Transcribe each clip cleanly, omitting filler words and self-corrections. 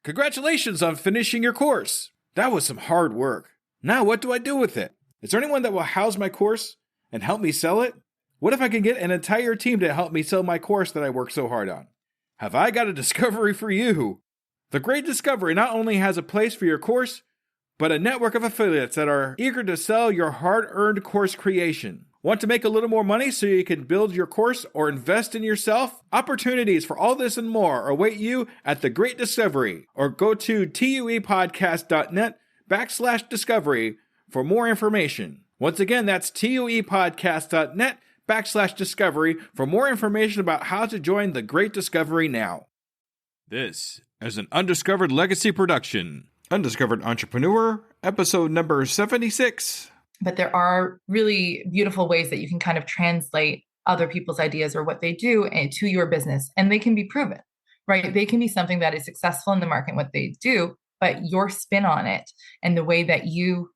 Congratulations on finishing your course. That was some hard work. Now what do I do with it? Is there anyone that will house my course and help me sell it? What if I can get an entire team to help me sell my course that I worked so hard on? Have I got a discovery for you? The Great Discovery not only has a place for your course, but a network of affiliates that are eager to sell your hard-earned course creation. Want to make a little more money so you can build your course or invest in yourself? Opportunities for all this and more await you at The Great Discovery, or go to tuepodcast.net/discovery for more information. Once again, that's tuepodcast.net/discovery for more information about how to join The Great Discovery now. This is an Undiscovered Legacy production. Undiscovered Entrepreneur, episode number 76. But there are really beautiful ways that you can kind of translate other people's ideas or what they do to your business. And they can be proven, right? They can be something that is successful in the market, what they do, but your spin on it and the way that you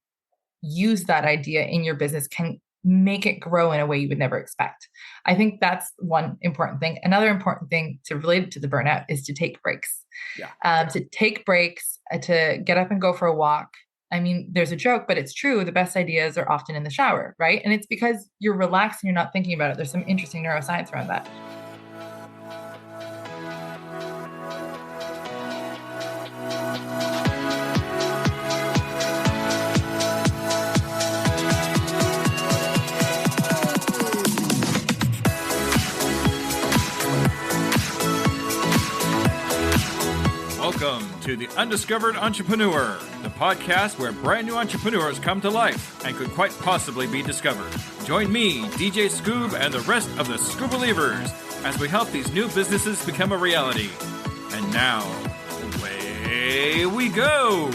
use that idea in your business can make it grow in a way you would never expect. I think that's one important thing. Another important thing to relate it to the burnout is to take breaks. To take breaks, to get up and go for a walk. I mean, there's a joke, but it's true. The best ideas are often in the shower, right? And it's because you're relaxed and you're not thinking about it. There's some interesting neuroscience around that. Welcome to the Undiscovered Entrepreneur, the podcast where brand new entrepreneurs come to life and could quite possibly be discovered. Join me, DJ Skoob, and the rest of the Skoob Believers as we help these new businesses become a reality. And now, away we go!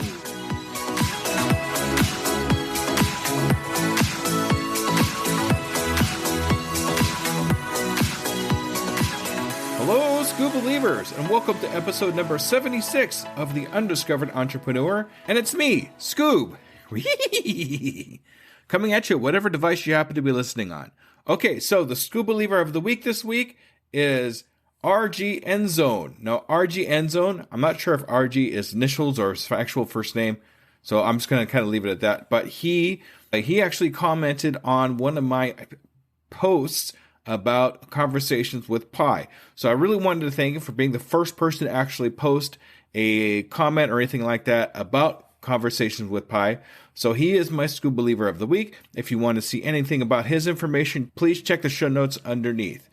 Hello, Skoob Believers, and welcome to episode number 76 of the Undiscovered Entrepreneur. And it's me, Skoob, coming at you whatever device you happen to be listening on. Okay, so the Skoob Believer of the week this week is RG Endzone. Now, RG Endzone, I'm not sure if RG is initials or his actual first name, so I'm just going to kind of leave it at that. But he actually commented on one of my posts about conversations with Pi. So I really wanted to thank him for being the first person to actually post a comment or anything like that about conversations with Pi. So he is my Skoob Believer of the week. If you want to see anything about his information, please check the show notes underneath.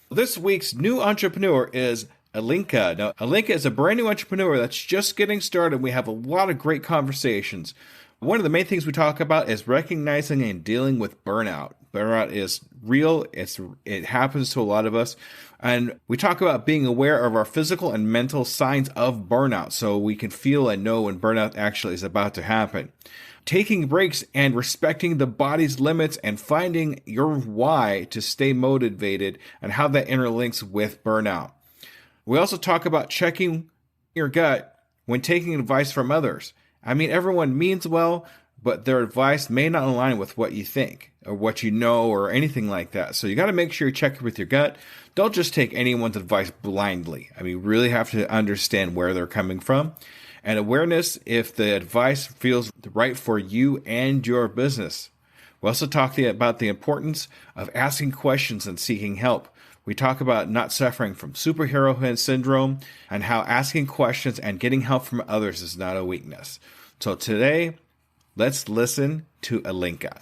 This week's new entrepreneur is Alinka. Now, Alinka is a brand new entrepreneur that's just getting started. We have a lot of great conversations. One of the main things we talk about is recognizing and dealing with burnout. Burnout is real. It happens to a lot of us. And we talk about being aware of our physical and mental signs of burnout so we can feel and know when burnout actually is about to happen. Taking breaks and respecting the body's limits and finding your why to stay motivated and how that interlinks with burnout. We also talk about checking your gut when taking advice from others. I mean, everyone means well, but their advice may not align with what you think or what you know or anything like that. So you got to make sure you check with your gut. Don't just take anyone's advice blindly. I mean, you really have to understand where they're coming from. And awareness if the advice feels right for you and your business. We also talk about the importance of asking questions and seeking help. We talk about not suffering from superhero syndrome and how asking questions and getting help from others is not a weakness. So today, let's listen to Alinka.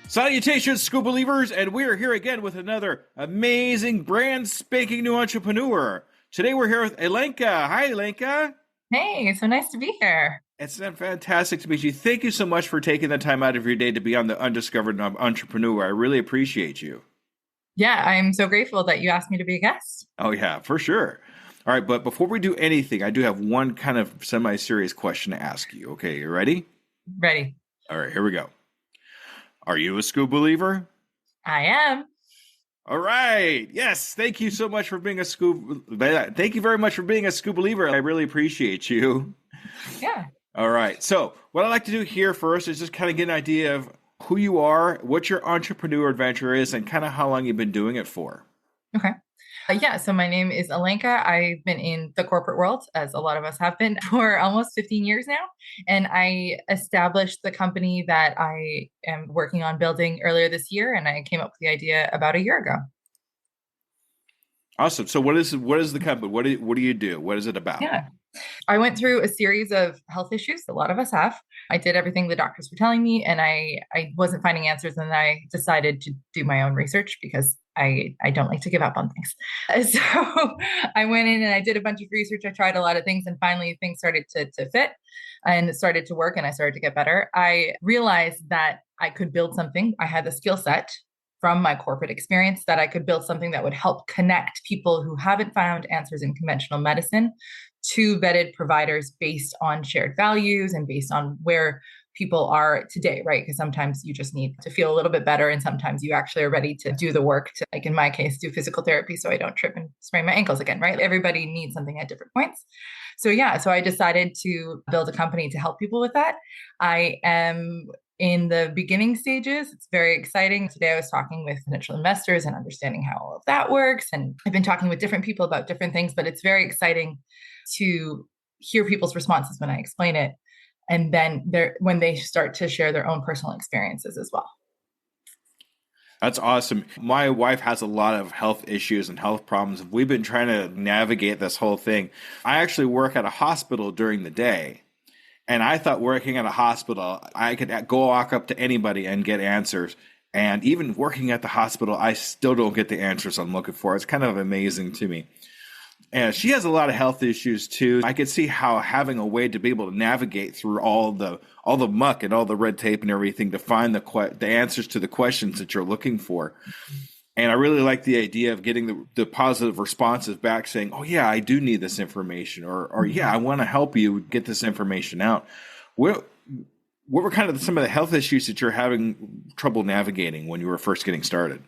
Salutations, Skoob Believers, and we are here again with another amazing, brand spanking new entrepreneur. Today we're here with Alenka. Hi, Alenka. Hey, so nice to be here. It's fantastic to meet you. Thank you so much for taking the time out of your day to be on the Undiscovered Entrepreneur. I really appreciate you. Yeah, I'm so grateful that you asked me to be a guest. Oh, yeah, for sure. All right, but before we do anything, I do have one kind of semi-serious question to ask you. Okay, you ready? Ready. All right, here we go. Are you a Skoob believer? I am. All right. Yes. Thank you so much for being a Skoob. Thank you very much for being a Skoob believer. I really appreciate you. Yeah. All right. So what I'd like to do here first is just kind of get an idea of who you are, what your entrepreneur adventure is, and kind of how long you've been doing it for. Okay. Yeah, so my name is Alenka. I've been in the corporate world, as a lot of us have been, for almost 15 years now. And I established the company that I am working on building earlier this year. And I came up with the idea about a year ago. Awesome. So what is the company? What do you do? What is it about? Yeah. I went through a series of health issues. A lot of us have. I did everything the doctors were telling me, and I wasn't finding answers. And I decided to do my own research because I don't like to give up on things. So I went in and I did a bunch of research. I tried a lot of things, and finally things started to fit and it started to work, and I started to get better. I realized that I could build something. I had the skill set from my corporate experience that I could build something that would help connect people who haven't found answers in conventional medicine to vetted providers based on shared values and based on where people are today, right? Because sometimes you just need to feel a little bit better, and sometimes you actually are ready to do the work to, like in my case, do physical therapy so I don't trip and sprain my ankles again, right? Everybody needs something at different points. So yeah, so I decided to build a company to help people with that. I am in the beginning stages. It's very exciting. Today I was talking with potential investors and understanding how all of that works. And I've been talking with different people about different things, but it's very exciting to hear people's responses when I explain it. And then when they start to share their own personal experiences as well. That's awesome. My wife has a lot of health issues and health problems. We've been trying to navigate this whole thing. I actually work at a hospital during the day. And I thought working at a hospital, I could go walk up to anybody and get answers. And even working at the hospital, I still don't get the answers I'm looking for. It's kind of amazing to me. And she has a lot of health issues too. I could see how having a way to be able to navigate through all the muck and all the red tape and everything to find the answers to the questions that you're looking for. And I really like the idea of getting the positive responses back saying, oh, yeah, I do need this information, or yeah, I want to help you get this information out. What were kind of some of the health issues that you're having trouble navigating when you were first getting started?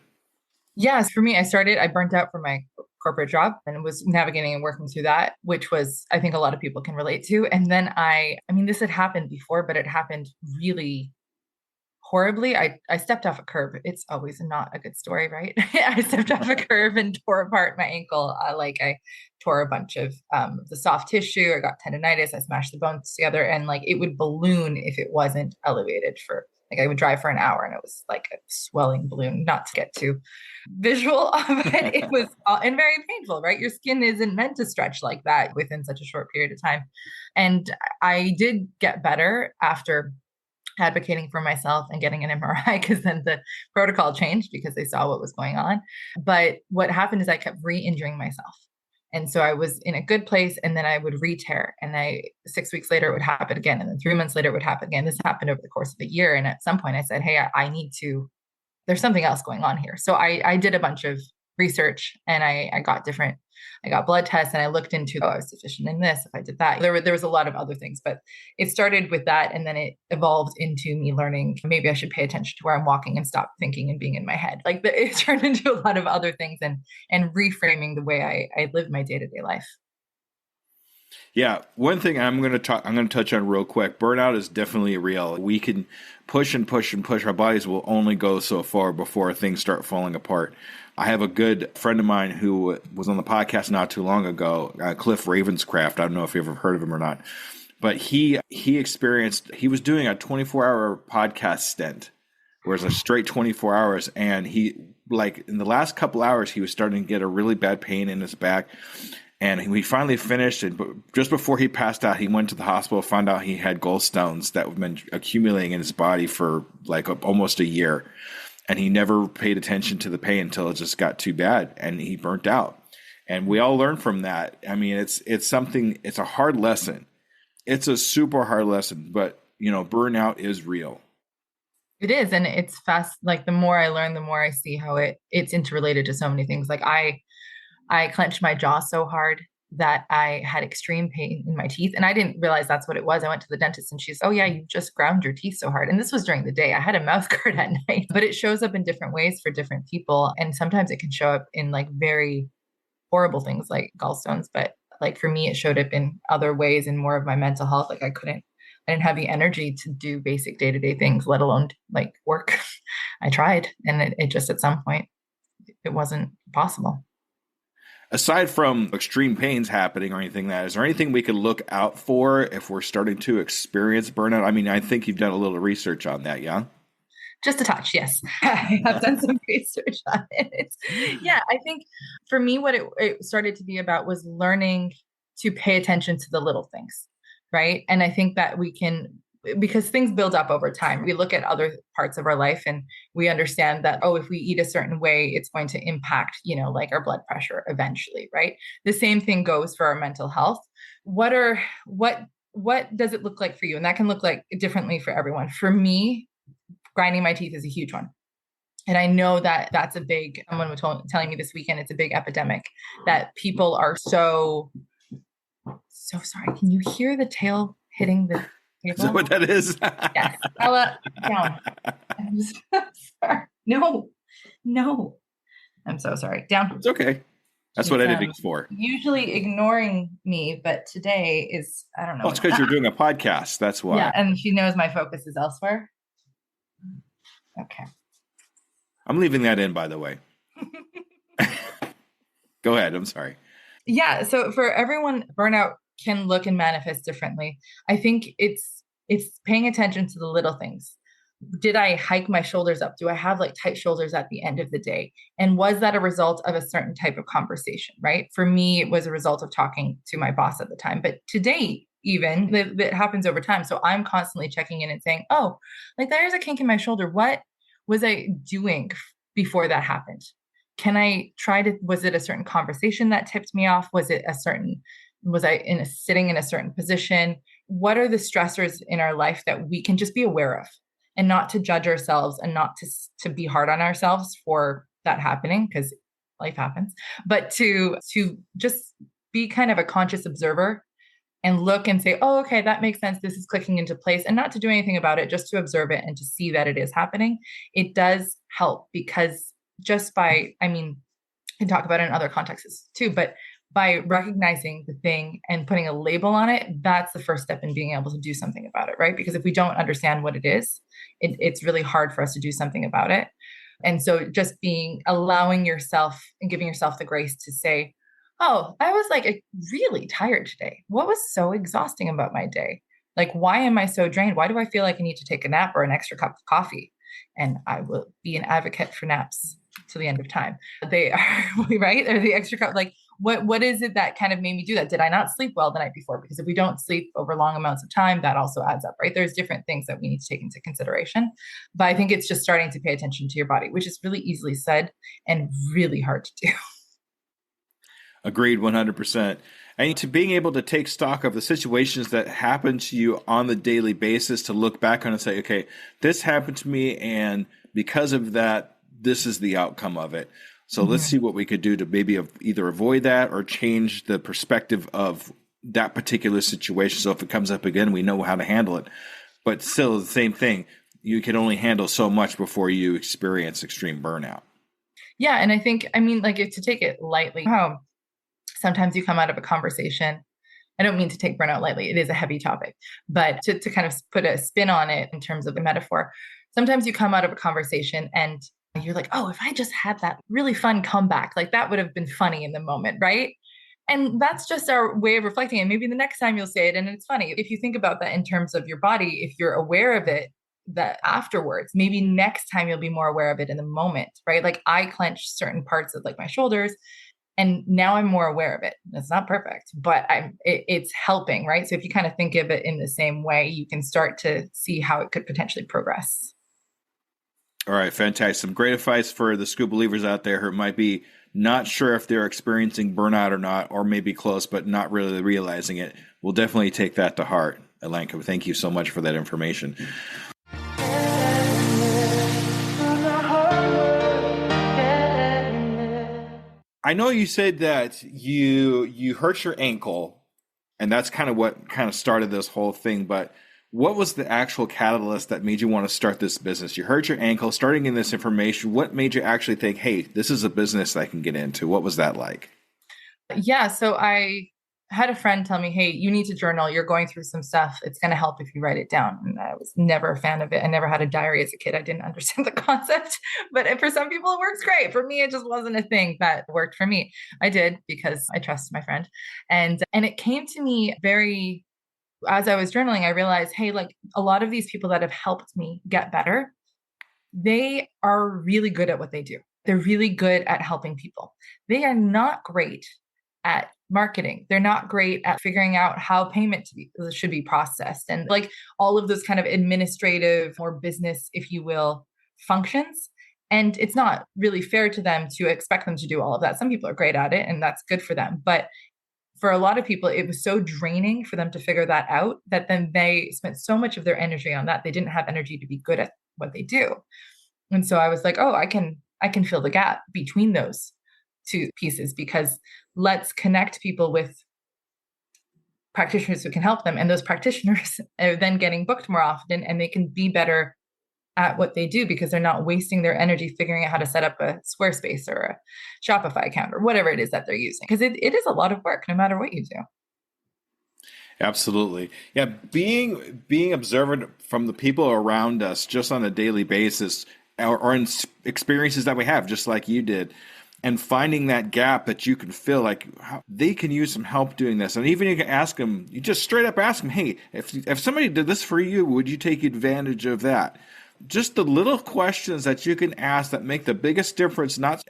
Yes, for me, I burnt out from my corporate job and was navigating and working through that, which was, I think a lot of people can relate to. And then I mean, this had happened before, but it happened really horribly. I stepped off a curb. It's always not a good story, right? I stepped off a curb and tore apart my ankle. I tore a bunch of the soft tissue. I got tendonitis. I smashed the bones together, and like it would balloon if it wasn't elevated for like I would drive for an hour, and it was like a swelling balloon. Not to get too visual of it, it was and very painful, right? Your skin isn't meant to stretch like that within such a short period of time. And I did get better after advocating for myself and getting an MRI, because then the protocol changed because they saw what was going on. But what happened is I kept re-injuring myself. And so I was in a good place, and then I would re-tear, and 6 weeks later it would happen again. And then 3 months later it would happen again. This happened over the course of a year. And at some point I said, hey, I need to, there's something else going on here. So I did a bunch of research, and I got blood tests, and I looked into, I was deficient in this, if I did that. There was a lot of other things, but it started with that. And then it evolved into me learning, maybe I should pay attention to where I'm walking and stop thinking and being in my head. Like it turned into a lot of other things, and reframing the way I live my day-to-day life. Yeah, one thing I'm going to touch on real quick. Burnout is definitely real. We can push and push and push. Our bodies will only go so far before things start falling apart. I have a good friend of mine who was on the podcast not too long ago, Cliff Ravenscraft. I don't know if you ever heard of him or not, but he was doing a 24-hour podcast stint, where it's a straight 24 hours, and he, like in the last couple hours, he was starting to get a really bad pain in his back. And we finally finished, and just before he passed out, he went to the hospital, found out he had gallstones that had been accumulating in his body for like almost a year. And he never paid attention to the pain until it just got too bad, and he burnt out. And we all learn from that. I mean, it's a hard lesson. It's a super hard lesson, but burnout is real. It is. And it's fast. Like the more I learn, the more I see how it's interrelated to so many things. Like I clenched my jaw so hard that I had extreme pain in my teeth. And I didn't realize that's what it was. I went to the dentist and she's, oh yeah, you just ground your teeth so hard. And this was during the day. I had a mouth guard at night, but it shows up in different ways for different people. And sometimes it can show up in like very horrible things like gallstones. But like for me, it showed up in other ways and more of my mental health. Like I didn't have the energy to do basic day-to-day things, let alone like work. I tried. And it just at some point, it wasn't possible. Aside from extreme pains happening or anything is there anything we could look out for if we're starting to experience burnout? I mean, I think you've done a little research on that, yeah? Just a touch, yes. I have done some research on it. Yeah, I think for me, what it started to be about was learning to pay attention to the little things, right? And I think that we can, because things build up over time. We look at other parts of our life and we understand that, oh, if we eat a certain way, it's going to impact, like our blood pressure eventually, right? The same thing goes for our mental health. What does it look like for you? And that can look like differently for everyone. For me, grinding my teeth is a huge one. And I know that that's a big, someone was telling me this weekend, it's a big epidemic that people are so sorry. Can you hear the tail hitting the Is that what that is? Yes. Ella, down. Sorry. No. I'm so sorry. Down. It's okay. That's what editing's for. Usually ignoring me, but today is, I don't know. Well, it's because you're doing a podcast. That's why. Yeah, and she knows my focus is elsewhere. Okay. I'm leaving that in, by the way. Go ahead. I'm sorry. Yeah. So for everyone, burnout can look and manifest differently. I think it's paying attention to the little things. Did I hike my shoulders up? Do I have like tight shoulders at the end of the day? And was that a result of a certain type of conversation, right? For me, it was a result of talking to my boss at the time. But today, even that happens over time. So I'm constantly checking in and saying, oh, like there's a kink in my shoulder. What was I doing before that happened? Was it a certain conversation that tipped me off? Was I sitting in a certain position? What are the stressors in our life that we can just be aware of and not to judge ourselves and not to be hard on ourselves for that happening because life happens, but to just be kind of a conscious observer and look and say, oh, okay, that makes sense. This is clicking into place, and not to do anything about it, just to observe it and to see that it is happening. It does help because I can talk about it in other contexts too, but by recognizing the thing and putting a label on it, that's the first step in being able to do something about it, right? Because if we don't understand what it is, it's really hard for us to do something about it. And so just allowing yourself and giving yourself the grace to say, oh, I was like really tired today. What was so exhausting about my day? Like, why am I so drained? Why do I feel like I need to take a nap or an extra cup of coffee? And I will be an advocate for naps to the end of time. They are, right? They're the extra cup. Like, what is it that kind of made me do that? Did I not sleep well the night before? Because if we don't sleep over long amounts of time, that also adds up, right? There's different things that we need to take into consideration. But I think it's just starting to pay attention to your body, which is really easily said and really hard to do. Agreed, 100%. And to being able to take stock of the situations that happen to you on the daily basis, to look back on and say, okay, this happened to me, and because of that, this is the outcome of it. So let's see what we could do to maybe either avoid that or change the perspective of that particular situation. So if it comes up again, we know how to handle it. But still, the same thing, you can only handle so much before you experience extreme burnout. Yeah. And I think, like, to take it lightly, sometimes you come out of a conversation. I don't mean to take burnout lightly. It is a heavy topic, but to kind of put a spin on it in terms of a metaphor, sometimes you come out of a conversation and you're like, oh, if I just had that really fun comeback, like that would have been funny in the moment, right? And that's just our way of reflecting. And maybe the next time you'll say it and it's funny. If you think about that in terms of your body, if you're aware of it, that afterwards, maybe next time you'll be more aware of it in the moment, right? Like I clench certain parts of like my shoulders, and now I'm more aware of it. It's not perfect, but it's helping, right? So if you kind of think of it in the same way, you can start to see how it could potentially progress. All right, fantastic. Some great advice for the Skoob believers out there who might be not sure if they're experiencing burnout or not, or maybe close, but not really realizing it. We'll definitely take that to heart. Alenka, thank you so much for that information. I know you said that you hurt your ankle, and that's kind of what kind of started this whole thing. But what was the actual catalyst that made you want to start this business? You hurt your ankle, starting in this information. What made you actually think, hey, this is a business that I can get into? What was that like? Yeah, so I had a friend tell me, hey, you need to journal. You're going through some stuff. It's going to help if you write it down. And I was never a fan of it. I never had a diary as a kid. I didn't understand the concept. But for some people, it works great. For me, it just wasn't a thing that worked for me. I did because I trusted my friend. And it came to me very, as I was journaling, I realized, hey, like a lot of these people that have helped me get better, they are really good at what they do. They're really good at helping people. They are not great at marketing. They're not great at figuring out how payment should be processed and like all of those kind of administrative or business, if you will, functions. And it's not really fair to them to expect them to do all of that. Some people are great at it and that's good for them. But for a lot of people, it was so draining for them to figure that out that then they spent so much of their energy on that. They didn't have energy to be good at what they do. And so I was like, oh, I can fill the gap between those two pieces because let's connect people with practitioners who can help them. And those practitioners are then getting booked more often and they can be better at what they do because they're not wasting their energy figuring out how to set up a Squarespace or a Shopify account or whatever it is that they're using. Because it is a lot of work no matter what you do. Absolutely. Yeah, being observant from the people around us just on a daily basis or in experiences that we have, just like you did, and finding that gap that you can fill, like how they can use some help doing this. And even you can ask them, you just straight up ask them, hey, if somebody did this for you, would you take advantage of that? Just the little questions that you can ask that make the biggest difference, not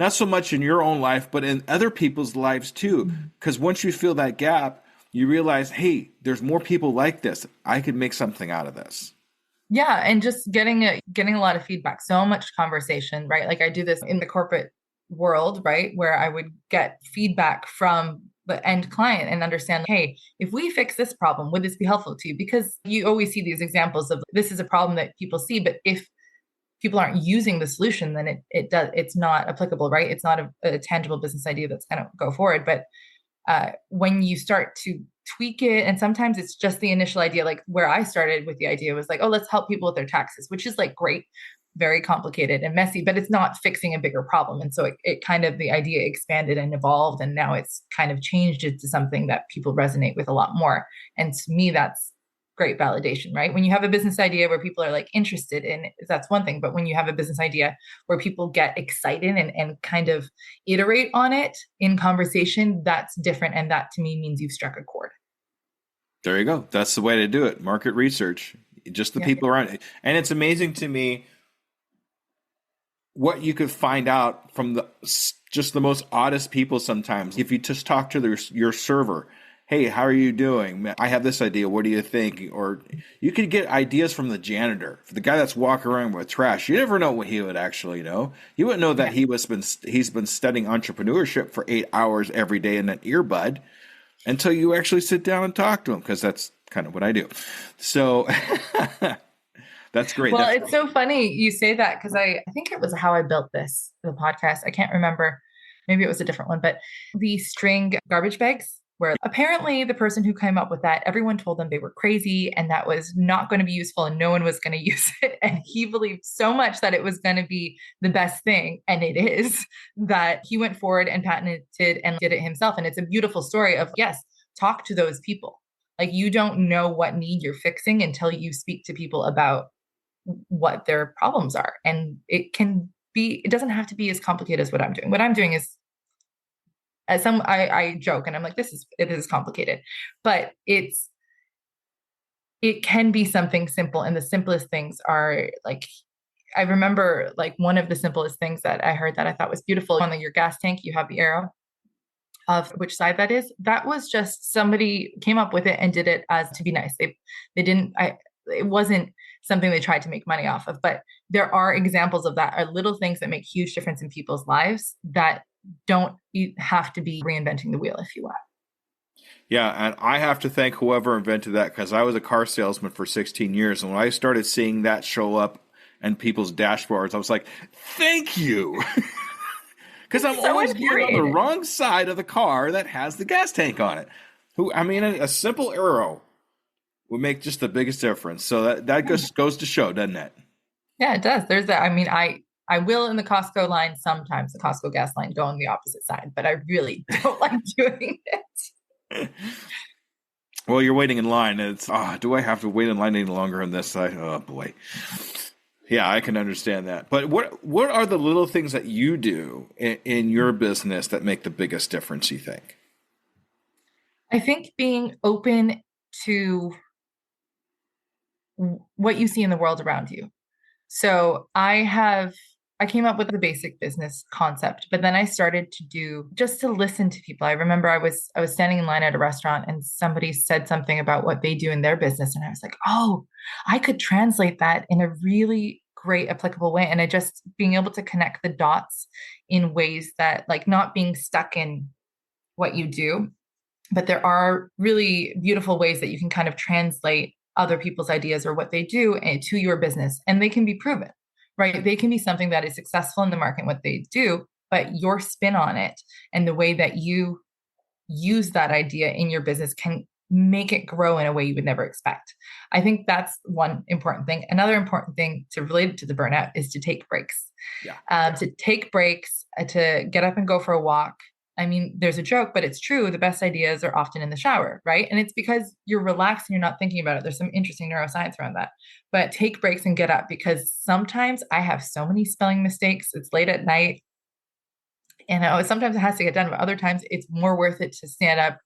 so much in your own life, but in other people's lives too. Because once you fill that gap, you realize, hey, there's more people like this. I could make something out of this. Yeah, and just getting a lot of feedback, so much conversation, right? Like I do this in the corporate world, right, where I would get feedback from the end client and understand, hey, if we fix this problem, would this be helpful to you? Because you always see these examples of this is a problem that people see, but if people aren't using the solution, then it's not applicable, right? It's not a tangible business idea that's going to go forward. But when you start to tweak it, and sometimes it's just the initial idea, like where I started with the idea was like, oh, let's help people with their taxes, which is like great, very complicated and messy, but it's not fixing a bigger problem. And so it kind of, the idea expanded and evolved, and now it's kind of changed it to something that people resonate with a lot more. And to me, that's great validation, right? When you have a business idea where people are like interested in it, that's one thing. But when you have a business idea where people get excited and kind of iterate on it in conversation, that's different. And that to me means you've struck a chord. There you go. That's the way to do it. Market research, just the people around it. And it's amazing to me what you could find out from just the most oddest people sometimes. If you just talk to your server, hey, how are you doing? I have this idea. What do you think? Or you could get ideas from the janitor, the guy that's walking around with trash. You never know what he would actually know. You wouldn't know that he's been studying entrepreneurship for 8 hours every day in an earbud until you actually sit down and talk to him, because that's kind of what I do. So that's great. Well, it's so funny you say that, because I think it was How I Built This, the podcast. I can't remember. Maybe it was a different one, but the string garbage bags, where apparently the person who came up with that, everyone told them they were crazy and that was not going to be useful and no one was going to use it. And he believed so much that it was going to be the best thing, and it is, that he went forward and patented and did it himself. And it's a beautiful story of, yes, talk to those people. Like, you don't know what need you're fixing until you speak to people about what their problems are. And it doesn't have to be as complicated as what I'm doing. What I'm doing is, I joke and I'm like, it is complicated, but it can be something simple. And the simplest things are like, I remember like one of the simplest things that I heard that I thought was beautiful on your gas tank, you have the arrow of which side that is. That was just somebody came up with it and did it as to be nice. They didn't, it wasn't something they tried to make money off of, but there are examples of that, are little things that make huge difference in people's lives that don't have to be reinventing the wheel, if you will. Yeah, and I have to thank whoever invented that, because I was a car salesman for 16 years. And when I started seeing that show up in people's dashboards, I was like, thank you. Because I'm So always being on the infuriating. wrong side of the car that has the gas tank on it. A simple arrow would make just the biggest difference. So that goes to show, doesn't it? Yeah, it does. There's that. I mean, I will in the Costco line sometimes, the Costco gas line, go on the opposite side, but I really don't like doing it. Well, you're waiting in line, and do I have to wait in line any longer on this side? Oh boy. Yeah, I can understand that. But what are the little things that you do in your business that make the biggest difference, you think? I think being open to what you see in the world around you. So I came up with the basic business concept, but then I started to do just to listen to people. I remember I was standing in line at a restaurant and somebody said something about what they do in their business. And I was like, oh, I could translate that in a really great applicable way. And I just being able to connect the dots in ways that like not being stuck in what you do, but there are really beautiful ways that you can kind of translate other people's ideas or what they do to your business, and they can be proven, right? They can be something that is successful in the market, what they do, but your spin on it and the way that you use that idea in your business can make it grow in a way you would never expect. I think that's one important thing. Another important thing to relate to the burnout is to take breaks. Yeah. To take breaks, to get up and go for a walk. I mean, there's a joke, but it's true. The best ideas are often in the shower, right? And it's because you're relaxed and you're not thinking about it. There's some interesting neuroscience around that. But take breaks and get up, because sometimes I have so many spelling mistakes. It's late at night. And sometimes it has to get done, but other times it's more worth it to stand up,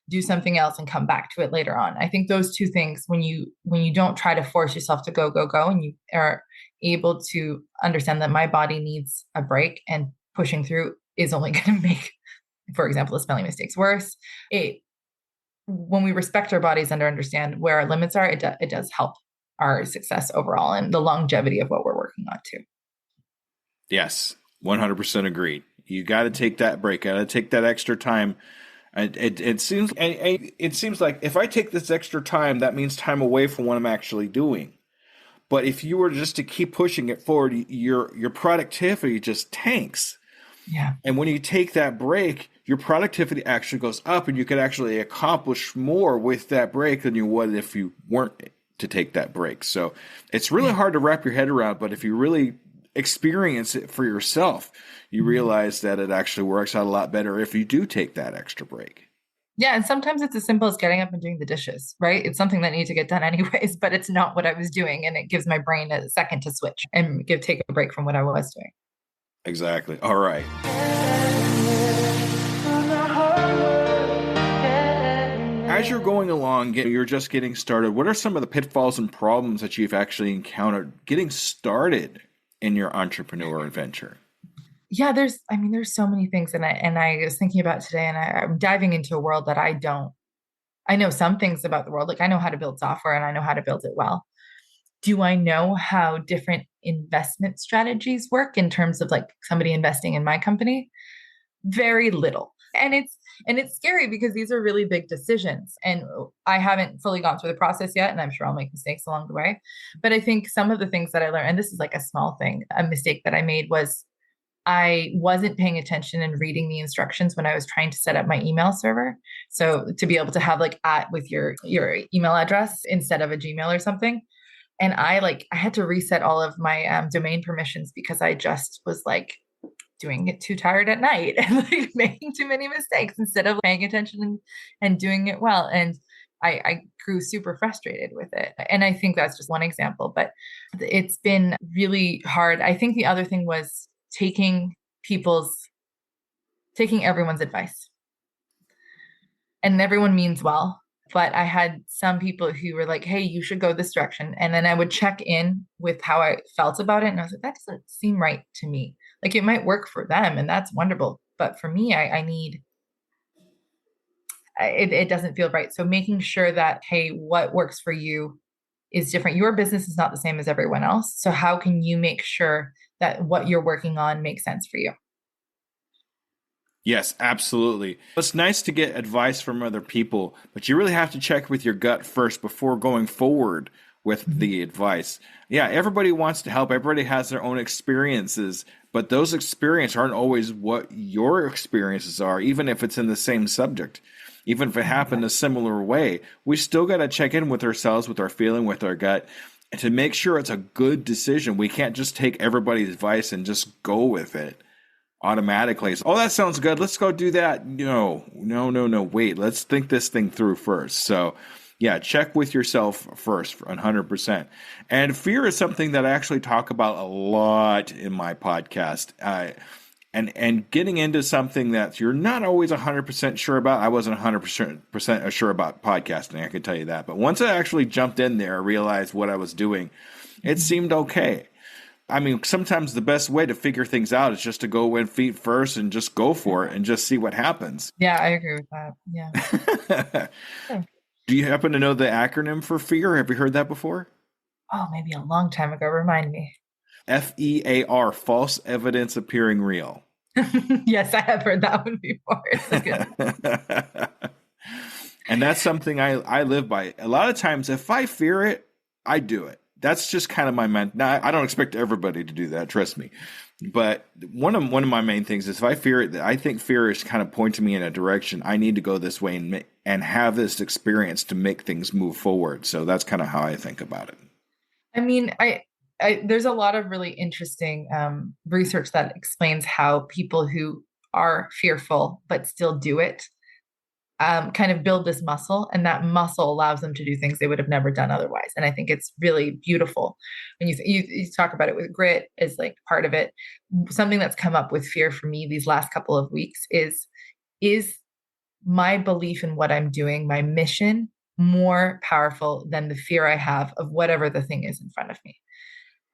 do something else, and come back to it later on. I think those two things, when you don't try to force yourself to go, and you are able to understand that my body needs a break and pushing through is only going to make, for example, the spelling mistakes worse. When we respect our bodies and understand where our limits are, it does help our success overall and the longevity of what we're working on too. Yes, 100% agreed. You got to take that break. Got to take that extra time. It seems like if I take this extra time, that means time away from what I'm actually doing. But if you were just to keep pushing it forward, your productivity just tanks. Yeah. And when you take that break, your productivity actually goes up, and you could actually accomplish more with that break than you would if you weren't to take that break. So it's really hard to wrap your head around, but if you really experience it for yourself, you realize that it actually works out a lot better if you do take that extra break. Yeah, and sometimes it's as simple as getting up and doing the dishes, right? It's something that needs to get done anyways, but it's not what I was doing, and it gives my brain a second to switch and take a break from what I was doing. Exactly. All right. As you're going along, you're just getting started, what are some of the pitfalls and problems that you've actually encountered getting started in your entrepreneur adventure? Yeah, there's so many things. And I was thinking about today, and I'm diving into a world that I know some things about the world. Like I know how to build software and I know how to build it well. Do I know how different investment strategies work in terms of like somebody investing in my company? Very little. And it's scary because these are really big decisions. And I haven't fully gone through the process yet, and I'm sure I'll make mistakes along the way. But I think some of the things that I learned, and this is like a small thing, a mistake that I made was I wasn't paying attention and reading the instructions when I was trying to set up my email server. So to be able to have like at with your email address instead of a Gmail or something. And I had to reset all of my domain permissions because I just was like doing it too tired at night and like making too many mistakes instead of paying attention and doing it well. And I grew super frustrated with it. And I think that's just one example, but it's been really hard. I think the other thing was taking everyone's advice. And everyone means well, but I had some people who were like, hey, you should go this direction. And then I would check in with how I felt about it. And I was like, that doesn't seem right to me. Like it might work for them and that's wonderful. But for me, it doesn't feel right. So making sure that, hey, what works for you is different. Your business is not the same as everyone else. So how can you make sure that what you're working on makes sense for you? Yes, absolutely. It's nice to get advice from other people, but you really have to check with your gut first before going forward with the advice. Yeah, everybody wants to help. Everybody has their own experiences, but those experiences aren't always what your experiences are, even if it's in the same subject. Even if it happened a similar way, we still got to check in with ourselves, with our feeling, with our gut, and to make sure it's a good decision. We can't just take everybody's advice and just go with it automatically. Oh, that sounds good. Let's go do that. No. Wait, let's think this thing through first. So yeah, check with yourself first, 100%. And fear is something that I actually talk about a lot in my podcast. And getting into something that you're not always 100% sure about. I wasn't 100% sure about podcasting, I can tell you that. But once I actually jumped in there, I realized what I was doing, it seemed okay. I mean, sometimes the best way to figure things out is just to go in feet first and just go for it and just see what happens. Yeah, I agree with that. Yeah. Do you happen to know the acronym for fear? Have you heard that before? Oh, maybe a long time ago. Remind me. FEAR, false evidence appearing real. Yes, I have heard that one before. It's good. And that's something I live by. A lot of times, if I fear it, I do it. That's just kind of my Now, I don't expect everybody to do that, trust me. But one of my main things is if I fear it, I think fear is kind of pointing me in a direction. I need to go this way and have this experience to make things move forward. So that's kind of how I think about it. I mean, there's a lot of really interesting research that explains how people who are fearful but still do it kind of build this muscle, and that muscle allows them to do things they would have never done otherwise. And I think it's really beautiful when you talk about it with grit is like part of it. Something that's come up with fear for me these last couple of weeks is my belief in what I'm doing, my mission, more powerful than the fear I have of whatever the thing is in front of me.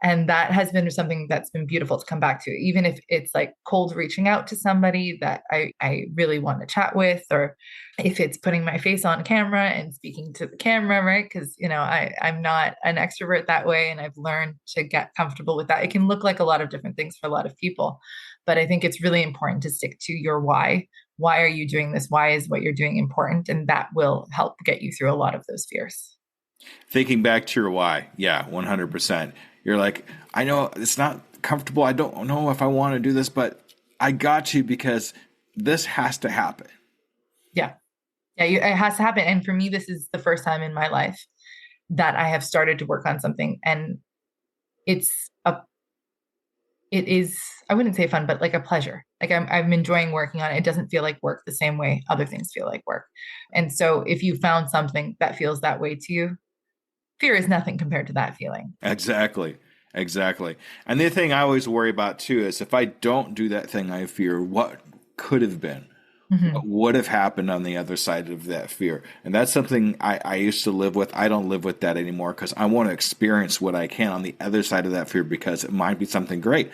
And that has been something that's been beautiful to come back to, even if it's like cold reaching out to somebody that I really want to chat with, or if it's putting my face on camera and speaking to the camera, right? Because, I'm not an extrovert that way, and I've learned to get comfortable with that. It can look like a lot of different things for a lot of people, but I think it's really important to stick to your why. Why are you doing this? Why is what you're doing important? And that will help get you through a lot of those fears. Thinking back to your why. Yeah, 100%. You're like, I know it's not comfortable. I don't know if I want to do this, but I got to because this has to happen. Yeah. Yeah, it has to happen. And for me, this is the first time in my life that I have started to work on something. And it is, I wouldn't say fun, but like a pleasure. Like I'm enjoying working on it. It doesn't feel like work the same way other things feel like work. And so if you found something that feels that way to you, fear is nothing compared to that feeling. Exactly. And the thing I always worry about too is if I don't do that thing I fear, what could have been? Mm-hmm. What would have happened on the other side of that fear? And that's something I used to live with. I don't live with that anymore because I want to experience what I can on the other side of that fear because it might be something great.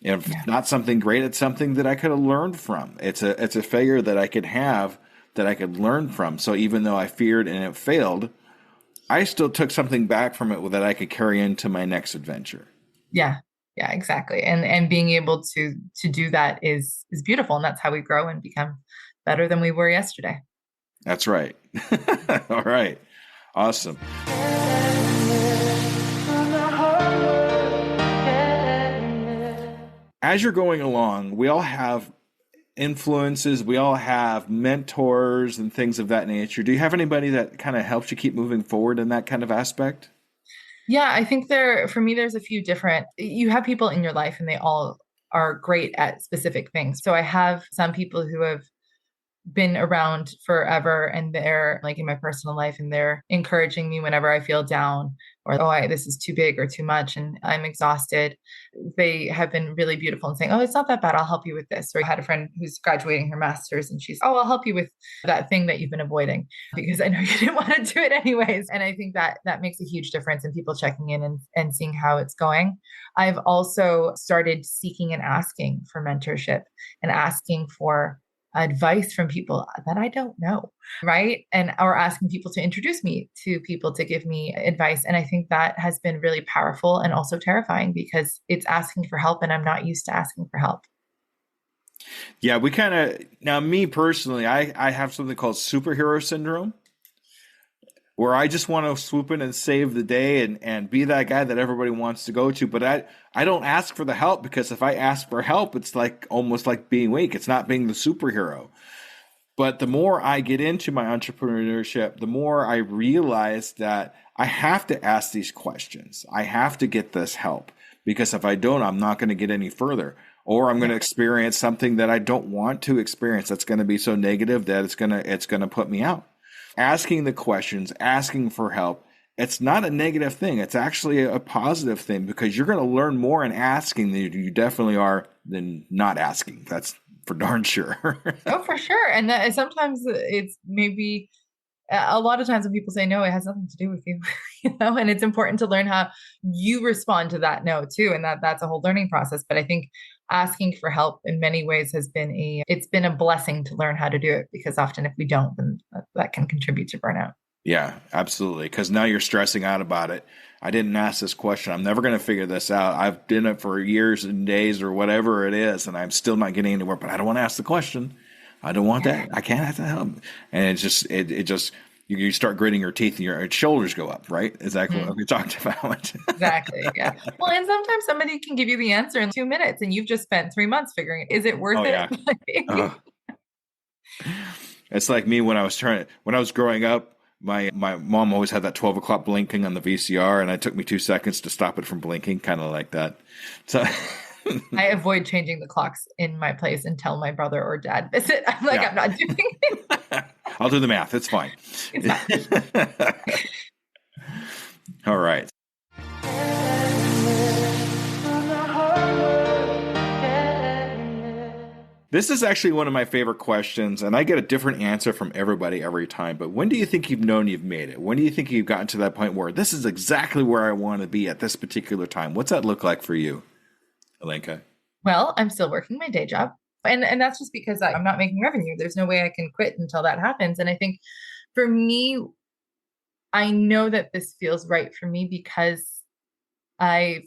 If not something great, it's something that I could have learned from. It's a failure that I could have that I could learn from. So even though I feared and it failed, I still took something back from it that I could carry into my next adventure. Yeah, exactly. And being able to do that is beautiful. And that's how we grow and become better than we were yesterday. That's right. All right. Awesome. As you're going along, we all have influences, we all have mentors and things of that nature. Do you have anybody that kind of helps you keep moving forward in that kind of aspect? Yeah, I think for me, there's a few different, you have people in your life and they all are great at specific things. So I have some people who have been around forever and they're like in my personal life and they're encouraging me whenever I feel down or, this is too big or too much and I'm exhausted. They have been really beautiful and saying, it's not that bad. I'll help you with this. Or I had a friend who's graduating her master's and she's, I'll help you with that thing that you've been avoiding because I know you didn't want to do it anyways. And I think that makes a huge difference in people checking in and seeing how it's going. I've also started seeking and asking for mentorship and asking for advice from people that I don't know, right? Or asking people to introduce me to people to give me advice. And I think that has been really powerful and also terrifying because it's asking for help and I'm not used to asking for help. Yeah, now me personally, I have something called superhero syndrome. where I just want to swoop in and save the day and be that guy that everybody wants to go to. But I don't ask for the help, because if I ask for help, it's like almost like being weak. It's not being the superhero. But the more I get into my entrepreneurship, the more I realize that I have to ask these questions. I have to get this help, because if I don't, I'm not going to get any further, or I'm going to experience something that I don't want to experience. That's going to be so negative that it's going to put me out. Asking the questions, asking for help, it's not a negative thing. It's actually a positive thing, because you're going to learn more in asking than you definitely are than not asking. That's for darn sure. Oh, for sure. And that sometimes it's maybe a lot of times when people say no, it has nothing to do with you, and it's important to learn how you respond to that no too. And that's a whole learning process. But I think asking for help in many ways it's been a blessing to learn how to do it, because often if we don't, then that can contribute to burnout. Yeah, absolutely. Because now you're stressing out about it. I didn't ask this question. I'm never going to figure this out. I've done it for years and days or whatever it is, and I'm still not getting anywhere. But I don't want to ask the question. I don't want that. I can't have to help. And it just you start gritting your teeth and your shoulders go up. Right? Exactly what we talked about. Exactly. Yeah. Well, and sometimes somebody can give you the answer in 2 minutes, and you've just spent 3 months figuring it. Is it worth Yeah. it? It's like me when I was growing up. My mom always had that 12 o'clock blinking on the VCR, and it took me 2 seconds to stop it from blinking, kind of like that. So I avoid changing the clocks in my place until my brother or dad visit. I'm like, I'm not doing it. I'll do the math. It's fine. All right. This is actually one of my favorite questions, and I get a different answer from everybody every time. But when do you think you've known you've made it? When do you think you've gotten to that point where this is exactly where I want to be at this particular time? What's that look like for you, Alenka? Well, I'm still working my day job. And that's just because I'm not making revenue. There's no way I can quit until that happens. And I think for me, I know that this feels right for me because there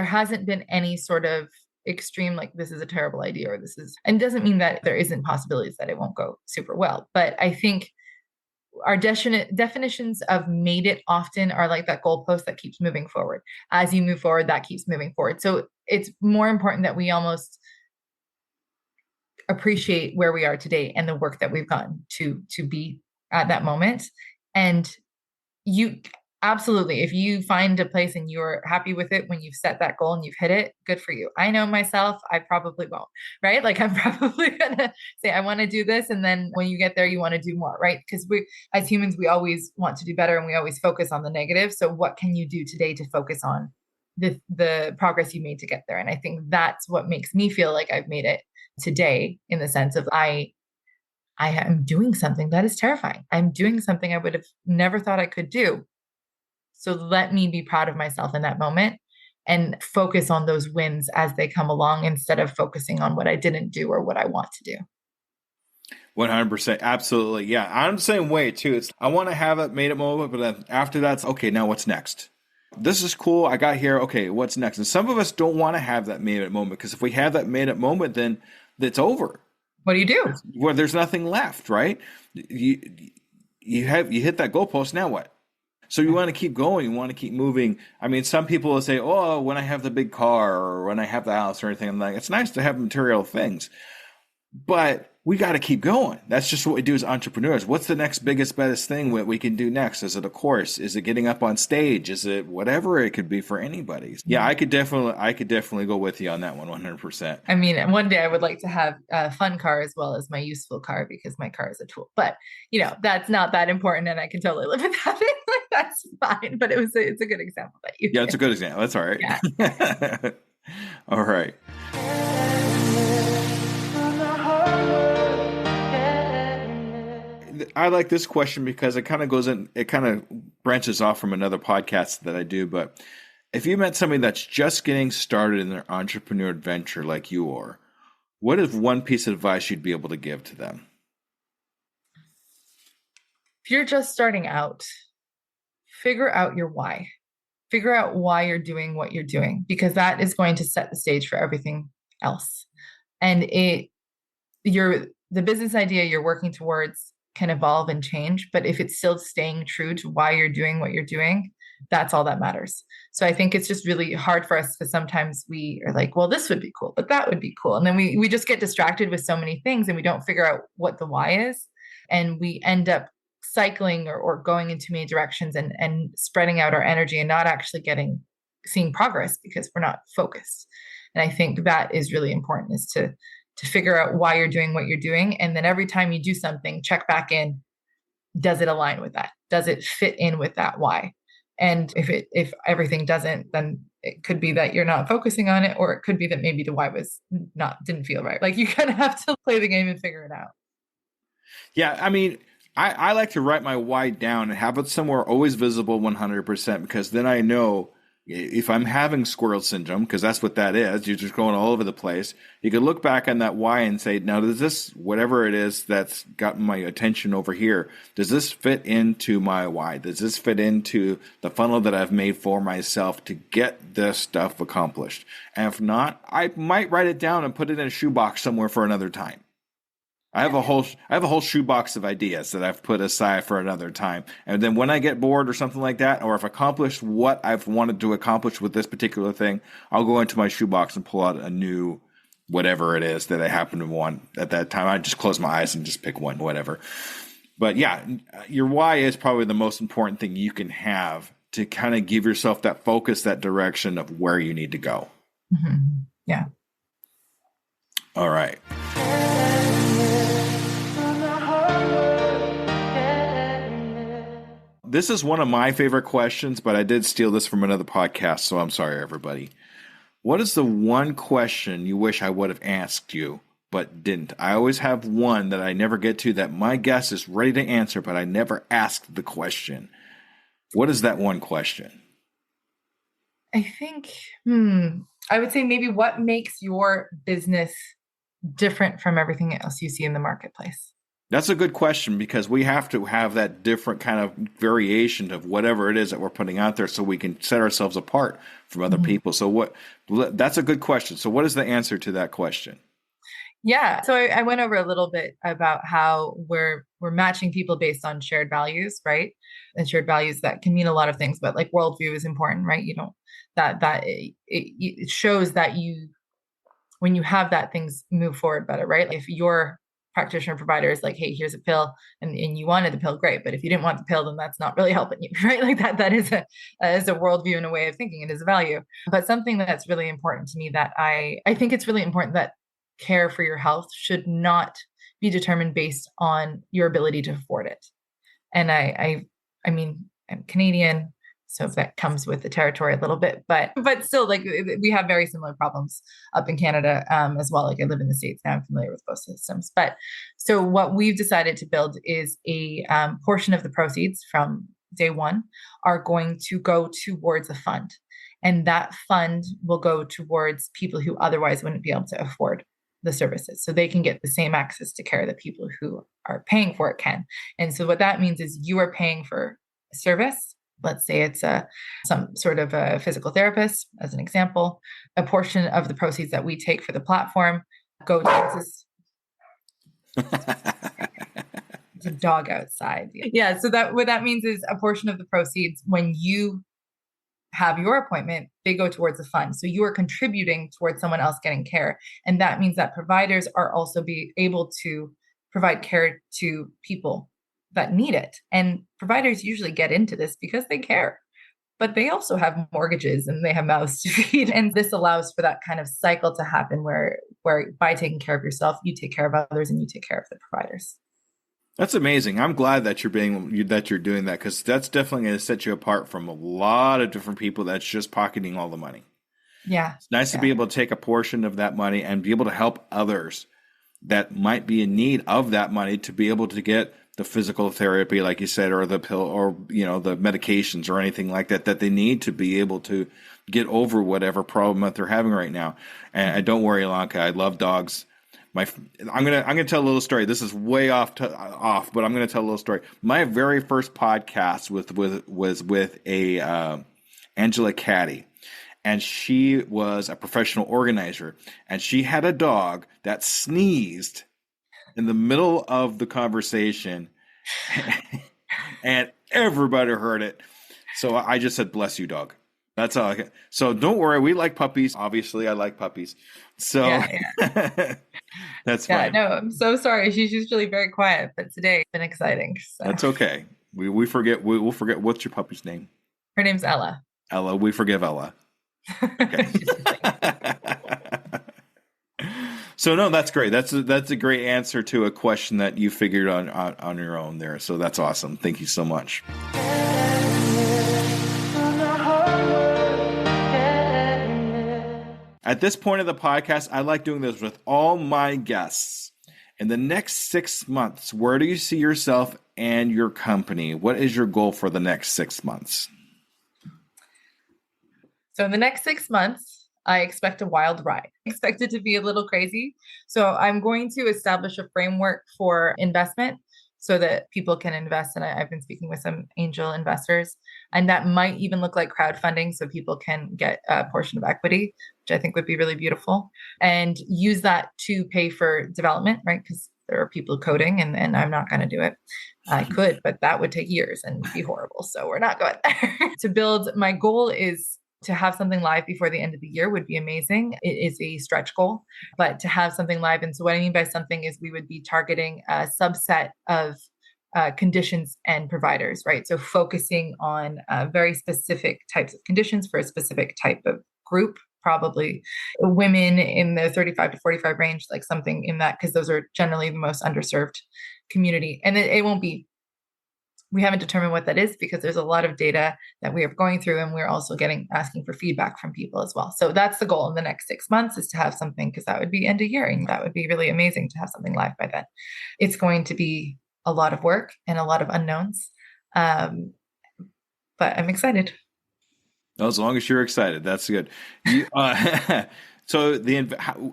hasn't been any sort of extreme, like this is a terrible idea or and it doesn't mean that there isn't possibilities that it won't go super well. But I think our definitions of made it often are like that goalpost that keeps moving forward. As you move forward, that keeps moving forward. So it's more important that we almost appreciate where we are today and the work that we've gotten to be at that moment. And you absolutely, if you find a place and you're happy with it when you've set that goal and you've hit it, good for you. I know myself, I probably won't, right? Like I'm probably gonna say, I want to do this. And then when you get there, you want to do more, right? Because as humans, we always want to do better and we always focus on the negative. So what can you do today to focus on the progress you made to get there? And I think that's what makes me feel like I've made it today, in the sense of I am doing something that is terrifying. I'm doing something I would have never thought I could do. So let me be proud of myself in that moment and focus on those wins as they come along, instead of focusing on what I didn't do or what I want to do. 100%. Absolutely. Yeah. I'm the same way too. I want to have it made it moment, but then after that's okay. Now what's next? This is cool. I got here. Okay. What's next? And some of us don't want to have that made it moment, because if we have that made it moment, then it's over. What do you do? Well, there's nothing left, right? You hit that goalpost. Now what? So you want to keep going, you want to keep moving. I mean, some people will say, oh, when I have the big car or when I have the house or anything, I'm like, it's nice to have material things, but we got to keep going. That's just what we do as entrepreneurs. What's the next biggest, best thing that we can do next? Is it a course? Is it getting up on stage? Is it whatever it could be for anybody? Yeah, I could definitely go with you on that one, 100%. I mean, one day I would like to have a fun car as well as my useful car, because my car is a tool. But that's not that important, and I can totally live with that. Like, that's fine. But it's a good example that you. Yeah, it's a good example. That's all right. Yeah. All right. I like this question because it kind of branches off from another podcast that I do. But if you met somebody that's just getting started in their entrepreneur adventure like you are, what is one piece of advice you'd be able to give to them? If you're just starting out, figure out your why. Figure out why you're doing what you're doing, because that is going to set the stage for everything else. And the business idea you're working towards can evolve and change. But if it's still staying true to why you're doing what you're doing, that's all that matters. So I think it's just really hard for us because sometimes we are like, well, this would be cool, but that would be cool. And then we just get distracted with so many things and we don't figure out what the why is. And we end up cycling or going in too many directions and spreading out our energy and not actually seeing progress because we're not focused. And I think that is really important, is to figure out why you're doing what you're doing. And then every time you do something, check back in. Does it align with that? Does it fit in with that why? And if everything doesn't, then it could be that you're not focusing on it, or it could be that maybe the why didn't feel right. Like, you kind of have to play the game and figure it out. Yeah, I mean, I like to write my why down and have it somewhere always visible 100%, because then I know if I'm having squirrel syndrome, because that's what that is, you're just going all over the place. You can look back on that why and say, now, does this, whatever it is that's gotten my attention over here, does this fit into my why? Does this fit into the funnel that I've made for myself to get this stuff accomplished? And if not, I might write it down and put it in a shoebox somewhere for another time. I have a whole shoebox of ideas that I've put aside for another time. And then when I get bored or something like that, or if I accomplished what I've wanted to accomplish with this particular thing, I'll go into my shoebox and pull out a new whatever it is that I happen to want at that time. I just close my eyes and just pick one, whatever. But yeah, your why is probably the most important thing you can have to kind of give yourself that focus, that direction of where you need to go. Mm-hmm. Yeah. All right. This is one of my favorite questions, but I did steal this from another podcast, so I'm sorry, everybody. What is the one question you wish I would have asked you, but didn't? I always have one that I never get to that my guest is ready to answer, but I never asked the question. What is that one question? I think, I would say maybe what makes your business different from everything else you see in the marketplace? That's a good question, because we have to have that different kind of variation of whatever it is that we're putting out there so we can set ourselves apart from other people. So that's a good question. So what is the answer to that question? Yeah. So I went over a little bit about how we're matching people based on shared values, right? And shared values that can mean a lot of things, but like worldview is important, right? You know, it shows that when you have that, things move forward better, right? If your practitioner provider is like, hey, here's a pill, and you wanted the pill, great. But if you didn't want the pill, then that's not really helping you, right? Like that is a worldview and a way of thinking. It is a value. But something that's really important to me, that I think it's really important, that care for your health should not be determined based on your ability to afford it. And I mean, I'm Canadian, so that comes with the territory a little bit, but still, like, we have very similar problems up in Canada as well. Like, I live in the States now, I'm familiar with both systems. But so what we've decided to build is a portion of the proceeds from day one are going to go towards a fund. And that fund will go towards people who otherwise wouldn't be able to afford the services. So they can get the same access to care that people who are paying for it can. And so what that means is you are paying for a service. Let's say it's some sort of a physical therapist, as an example. A portion of the proceeds that we take for the platform go towards this. It's a dog outside. Yeah. So what that means is a portion of the proceeds, when you have your appointment, they go towards a fund. So you are contributing towards someone else getting care. And that means that providers are also be able to provide care to people that need it. And providers usually get into this because they care, but they also have mortgages and they have mouths to feed. And this allows for that kind of cycle to happen where by taking care of yourself, you take care of others and you take care of the providers. That's amazing. I'm glad that you're doing that, because that's definitely going to set you apart from a lot of different people that's just pocketing all the money. Yeah. It's nice to be able to take a portion of that money and be able to help others that might be in need of that money to be able to get the physical therapy, like you said, or the pill, or, the medications or anything like that they need to be able to get over whatever problem that they're having right now. And don't worry, Alenka, I love dogs. I'm gonna tell a little story. This is way off, but I'm gonna tell a little story. My very first podcast was with a Angela Caddy, and she was a professional organizer, and she had a dog that sneezed in the middle of the conversation, And everybody heard it. So I just said, bless you, dog. That's all I can. So don't worry. We like puppies. Obviously, I like puppies. So Yeah, yeah. that's Yeah, fine. no, I'm so sorry. She's usually very quiet, but today it's been exciting. So That's okay. We forget. We'll forget. What's your puppy's name? her name's Ella. Ella. We forgive Ella. Okay. She's amazing. So no, that's great. That's a great answer to a question that you figured on your own there. So that's awesome. Thank you so much. At this point of the podcast, I like doing this with all my guests. In the next 6 months, where do you see yourself and your company? What is your goal for the next 6 months? So in the next 6 months, I expect a wild ride. I expect it to be a little crazy. So I'm going to establish a framework for investment so that people can invest. And I've been speaking with some angel investors, and that might even look like crowdfunding so people can get a portion of equity, which I think would be really beautiful, and use that to pay for development, right? Because there are people coding and I'm not going to do it. I could, but that would take years and be horrible. So we're not going there. To build, my goal is to have something live before the end of the year would be amazing. It is a stretch goal, but to have something live. And so what I mean by something is we would be targeting a subset of conditions and providers, right? So focusing on very specific types of conditions for a specific type of group, probably women in the 35 to 45 range, like something in that, because those are generally the most underserved community. And it won't be, we haven't determined what that is because there's a lot of data that we are going through, and we're also asking for feedback from people as well. So that's the goal in the next 6 months, is to have something, because that would be end of year, and that would be really amazing to have something live by then. It's going to be a lot of work and a lot of unknowns, but I'm excited. As long as you're excited, that's good. So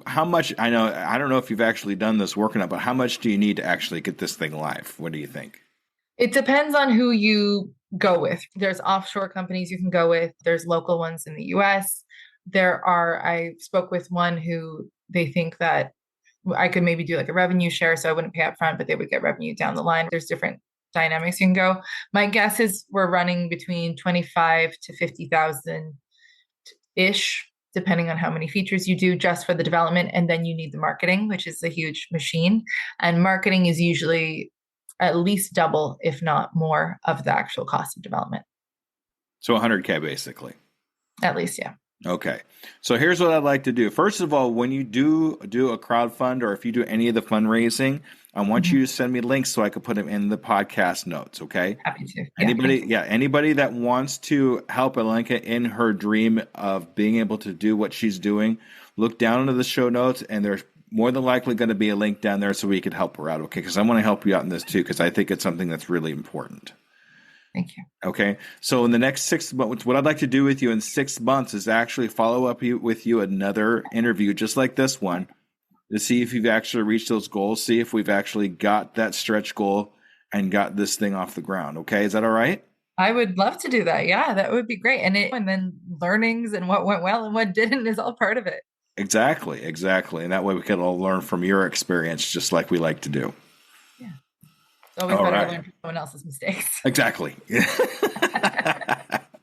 how much, I don't know if you've actually done this working out, but how much do you need to actually get this thing live? What do you think? It depends on who you go with. There's offshore companies you can go with. There's local ones in the US. I spoke with one who they think that I could maybe do like a revenue share, so I wouldn't pay up front, but they would get revenue down the line. There's different dynamics you can go. My guess is we're running between 25 to 50,000 ish, depending on how many features you do just for the development. And then you need the marketing, which is a huge machine. And marketing is usually at least double, if not more, of the actual cost of development. So 100K basically. At least, yeah. Okay. So here's what I'd like to do. First of all, when you do a crowdfund, or if you do any of the fundraising, I want you to send me links so I can put them in the podcast notes. Okay. Happy to. Anybody that wants to help Alenka in her dream of being able to do what she's doing, look down into the show notes, and there's more than likely going to be a link down there so we can help her out. Okay. Because I want to help you out in this too, because I think it's something that's really important. Thank you. Okay. So in the next 6 months, what I'd like to do with you in 6 months is actually follow up with you another interview just like this one, to see if you've actually reached those goals, see if we've actually got that stretch goal and got this thing off the ground. Okay. Is that all right? I would love to do that. Yeah, that would be great. And then learnings and what went well and what didn't is all part of it. Exactly. And that way we can all learn from your experience, just like we like to do. Yeah. It's always better to learn from someone else's mistakes. Exactly.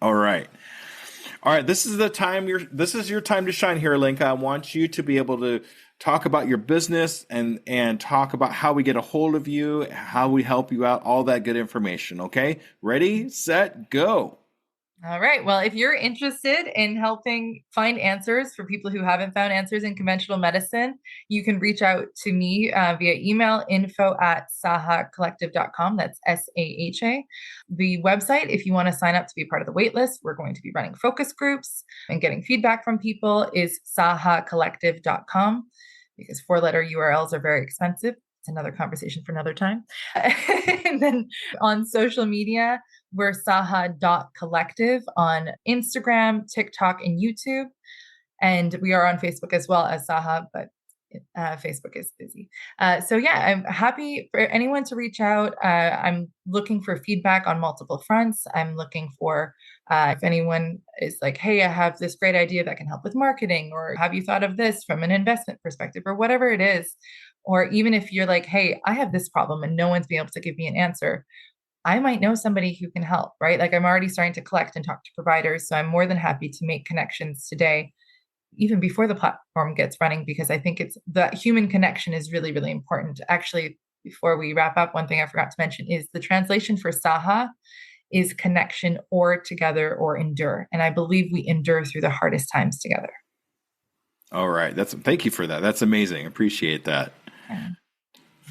All right. This is your time to shine here, Alinka. I want you to be able to talk about your business and talk about how we get a hold of you, how we help you out, all that good information. Okay. Ready, set, go. All right. Well, if you're interested in helping find answers for people who haven't found answers in conventional medicine, you can reach out to me via email, info@sahacollective.com. That's SAHA. The website, if you want to sign up to be part of the waitlist, we're going to be running focus groups and getting feedback from people, is sahacollective.com, because 4-letter URLs are very expensive. It's another conversation for another time. And then on social media, we're saha.collective on Instagram, TikTok, and YouTube. And we are on Facebook as well as Saha, but Facebook is busy. So yeah, I'm happy for anyone to reach out. I'm looking for feedback on multiple fronts. I'm looking for if anyone is like, hey, I have this great idea that can help with marketing, or have you thought of this from an investment perspective, or whatever it is. Or even if you're like, hey, I have this problem and no one's been able to give me an answer, I might know somebody who can help, right? Like I'm already starting to collect and talk to providers. So I'm more than happy to make connections today, even before the platform gets running, because I think it's the human connection is really, really important. Actually, before we wrap up, one thing I forgot to mention is the translation for Saha is connection or together or endure. And I believe we endure through the hardest times together. All right. Thank you for that. That's amazing. Appreciate that. Yeah.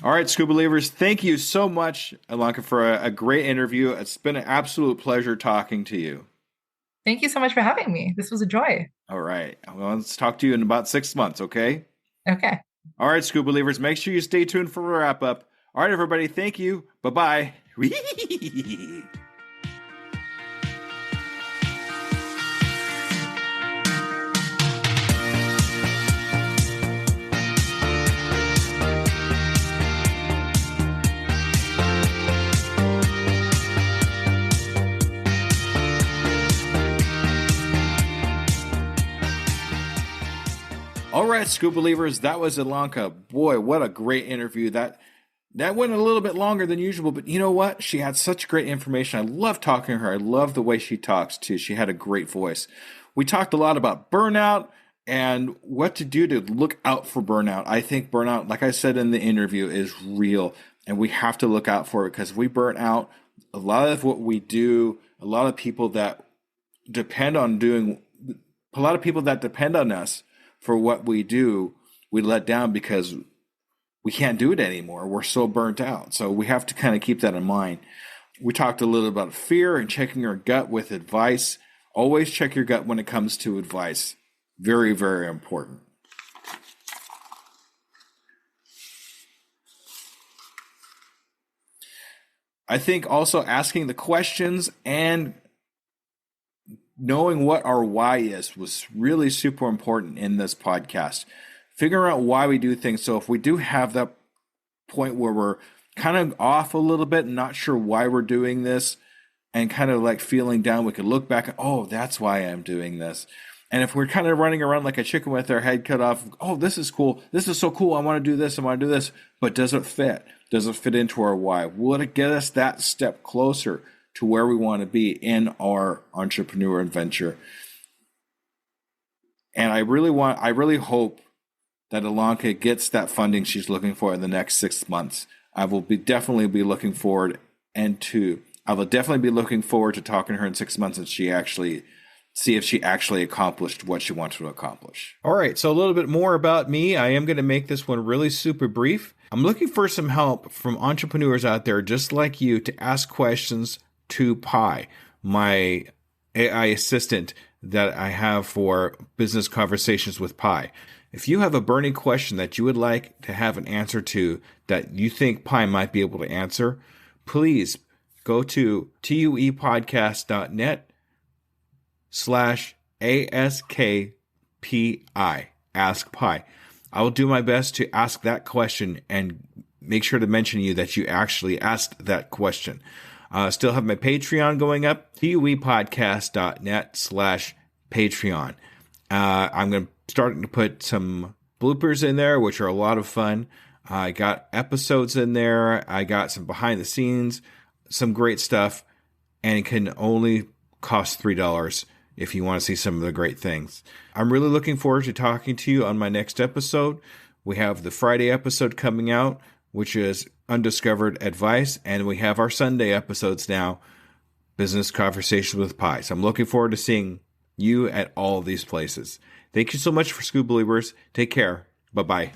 All right, Skoob Believers, thank you so much, Alenka, for a great interview. It's been an absolute pleasure talking to you. Thank you so much for having me. This was a joy. All right. Well, let's talk to you in about 6 months, okay? Okay. All right, Skoob Believers, make sure you stay tuned for a wrap up. All right, everybody, thank you. Bye-bye. All right, Skoob Believers, that was Alenka. Boy, what a great interview. That went a little bit longer than usual, but you know what? She had such great information. I love talking to her. I love the way she talks, too. She had a great voice. We talked a lot about burnout and what to do to look out for burnout. I think burnout, like I said in the interview, is real, and we have to look out for it because if we burn out, a lot of what we do, a lot of people that depend on doing, a lot of people that depend on us for what we do, we let down because we can't do it anymore. We're so burnt out. So we have to kind of keep that in mind. We talked a little about fear and checking our gut with advice. Always check your gut when it comes to advice. Very, very important. I think also asking the questions and knowing what our why is was really super important in this podcast. Figuring out why we do things. So if we do have that point where we're kind of off a little bit and not sure why we're doing this and kind of like feeling down, we could look back and, oh, that's why I'm doing this. And if we're kind of running around like a chicken with our head cut off, oh, this is cool. This is so cool. I want to do this. I want to do this. But does it fit? Does it fit into our why? Will it get us that step closer to where we want to be in our entrepreneur adventure? And I really hope that Alenka gets that funding she's looking for in the next 6 months. I will definitely be looking forward to talking to her in 6 months and see if she actually accomplished what she wanted to accomplish. All right, so a little bit more about me. I am going to make this one really super brief. I'm looking for some help from entrepreneurs out there just like you to ask questions to Pi, my AI assistant that I have for business conversations with Pi. If you have a burning question that you would like to have an answer to that you think Pi might be able to answer, please go to tuepodcast.net/ASKPI. Ask Pi. I will do my best to ask that question and make sure to mention you that you actually asked that question. Still have my Patreon going up, tuepodcast.net/Patreon. I'm going to start to put some bloopers in there, which are a lot of fun. I got episodes in there. I got some behind the scenes, some great stuff, and it can only cost $3 if you want to see some of the great things. I'm really looking forward to talking to you on my next episode. We have the Friday episode coming out, which is Undiscovered Advice, and we have our Sunday episodes now, Business Conversations with Pi. So I'm looking forward to seeing you at all of these places. Thank you so much for Skoob Believers. Take care. Bye-bye.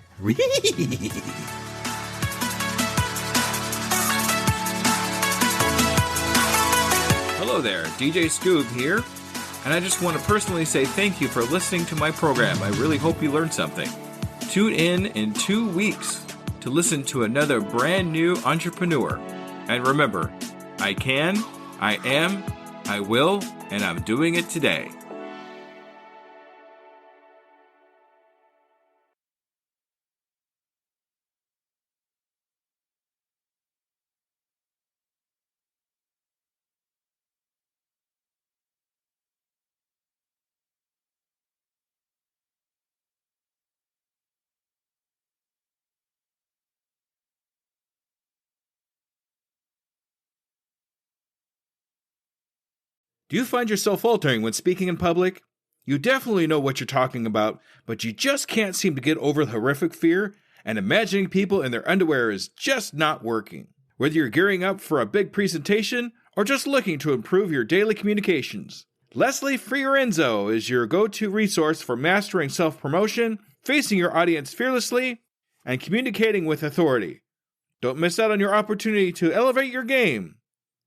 Hello there, DJ Skoob here, and I just want to personally say thank you for listening to my program. I really hope you learned something. Tune in 2 weeks to listen to another brand new entrepreneur. And remember, I can, I am, I will, and I'm doing it today. Do you find yourself faltering when speaking in public? You definitely know what you're talking about, but you just can't seem to get over the horrific fear, and imagining people in their underwear is just not working. Whether you're gearing up for a big presentation or just looking to improve your daily communications, Leslie Fiorenzo is your go-to resource for mastering self-promotion, facing your audience fearlessly, and communicating with authority. Don't miss out on your opportunity to elevate your game.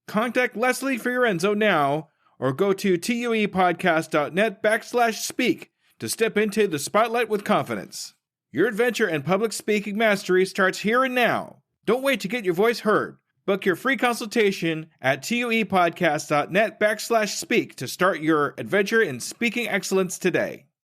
Contact Leslie Fiorenzo now or go to tuepodcast.net/speak to step into the spotlight with confidence. Your adventure in public speaking mastery starts here and now. Don't wait to get your voice heard. Book your free consultation at tuepodcast.net/speak to start your adventure in speaking excellence today.